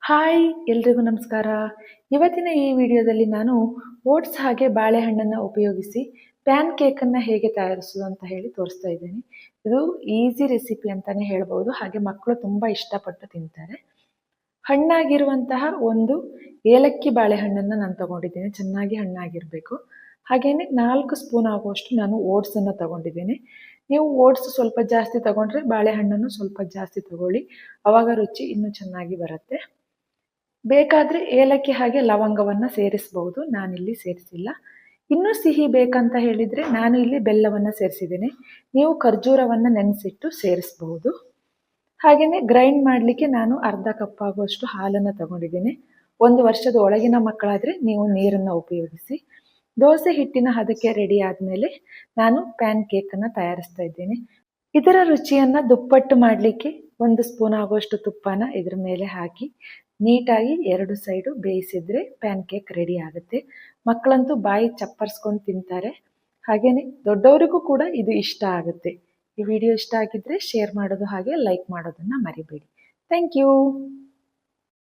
Hi ಎಲ್ರಿಗೂ ನಮಸ್ಕಾರ. ಇವತ್ತಿನ ಈ ವಿಡಿಯೋದಲ್ಲಿ ನಾನು ಓಟ್ಸ್ ಹಾಗೆ ಬಾಳೆಹಣ್ಣನ್ನು ಉಪಯೋಗಿಸಿ ಪ್ಯಾನ್ ಕೇಕನ್ನು ಹೇಗೆ ತಯಾರಿಸೋದು ಅಂತ ಹೇಳಿ ತೋರಿಸ್ತಾ ಇದ್ದೀನಿ. ಇದು ಈಸಿ ರೆಸಿಪಿ ಅಂತಲೇ ಹೇಳ್ಬೋದು, ಹಾಗೆ ಮಕ್ಕಳು ತುಂಬ ಇಷ್ಟಪಟ್ಟು ತಿಂತಾರೆ. ಹಣ್ಣಾಗಿರುವಂತಹ ಒಂದು ಏಲಕ್ಕಿ ಬಾಳೆಹಣ್ಣನ್ನು ನಾನು ತಗೊಂಡಿದ್ದೀನಿ, ಚೆನ್ನಾಗಿ ಹಣ್ಣಾಗಿರಬೇಕು. ಹಾಗೆಯೇ 4 ಸ್ಪೂನ್ ಆಗುವಷ್ಟು ನಾನು ಓಟ್ಸನ್ನು ತಗೊಂಡಿದ್ದೀನಿ. ನೀವು ಓಟ್ಸ್ ಸ್ವಲ್ಪ ಜಾಸ್ತಿ ತಗೊಂಡ್ರೆ ಬಾಳೆಹಣ್ಣನ್ನು ಸ್ವಲ್ಪ ಜಾಸ್ತಿ ತಗೊಳ್ಳಿ, ಆವಾಗ ರುಚಿ ಇನ್ನೂ ಚೆನ್ನಾಗಿ ಬರುತ್ತೆ. ಬೇಕಾದರೆ ಏಲಕ್ಕಿ ಹಾಗೆ ಲವಂಗವನ್ನು ಸೇರಿಸಬಹುದು, ನಾನಿಲ್ಲಿ ಸೇರಿಸಿಲ್ಲ. ಇನ್ನೂ ಸಿಹಿ ಬೇಕಂತ ಹೇಳಿದರೆ ನಾನು ಇಲ್ಲಿ ಬೆಲ್ಲವನ್ನು ಸೇರಿಸಿದ್ದೇನೆ. ನೀವು ಖರ್ಜೂರವನ್ನು ನೆನೆಸಿಟ್ಟು ಸೇರಿಸಬಹುದು. ಹಾಗೆಯೇ ಗ್ರೈಂಡ್ ಮಾಡಲಿಕ್ಕೆ ನಾನು ಅರ್ಧ ಕಪ್ ಆಗುವಷ್ಟು ಹಾಲನ್ನು ತಗೊಂಡಿದ್ದೀನಿ. 1 ವರ್ಷದ ಒಳಗಿನ ಮಕ್ಕಳಾದರೆ ನೀವು ನೀರನ್ನು ಉಪಯೋಗಿಸಿ. ದೋಸೆ ಹಿಟ್ಟಿನ ಹದಕ್ಕೆ ರೆಡಿ ಆದಮೇಲೆ ನಾನು ಪ್ಯಾನ್ ಕೇಕನ್ನು ತಯಾರಿಸ್ತಾ ಇದ್ದೇನೆ. ಇದರ ರುಚಿಯನ್ನು ದುಪ್ಪಟ್ಟು ಮಾಡಲಿಕ್ಕೆ 1 ಸ್ಪೂನ್ ಆಗುವಷ್ಟು ತುಪ್ಪನ ಇದ್ರ ಮೇಲೆ ಹಾಕಿ ನೀಟಾಗಿ 2 ಸೈಡು ಬೇಯಿಸಿದ್ರೆ ಪ್ಯಾನ್ ಕೇಕ್ ರೆಡಿ ಆಗುತ್ತೆ. ಮಕ್ಕಳಂತೂ ಬಾಯಿ ಚಪ್ಪರ್ಸ್ಕೊಂಡು ತಿಂತಾರೆ, ಹಾಗೆಯೇ ದೊಡ್ಡವರಿಗೂ ಕೂಡ ಇದು ಇಷ್ಟ ಆಗುತ್ತೆ. ಈ ವಿಡಿಯೋ ಇಷ್ಟ ಆಗಿದ್ರೆ ಶೇರ್ ಮಾಡೋದು ಹಾಗೆ ಲೈಕ್ ಮಾಡೋದನ್ನು ಮರಿಬೇಡಿ. Thank you.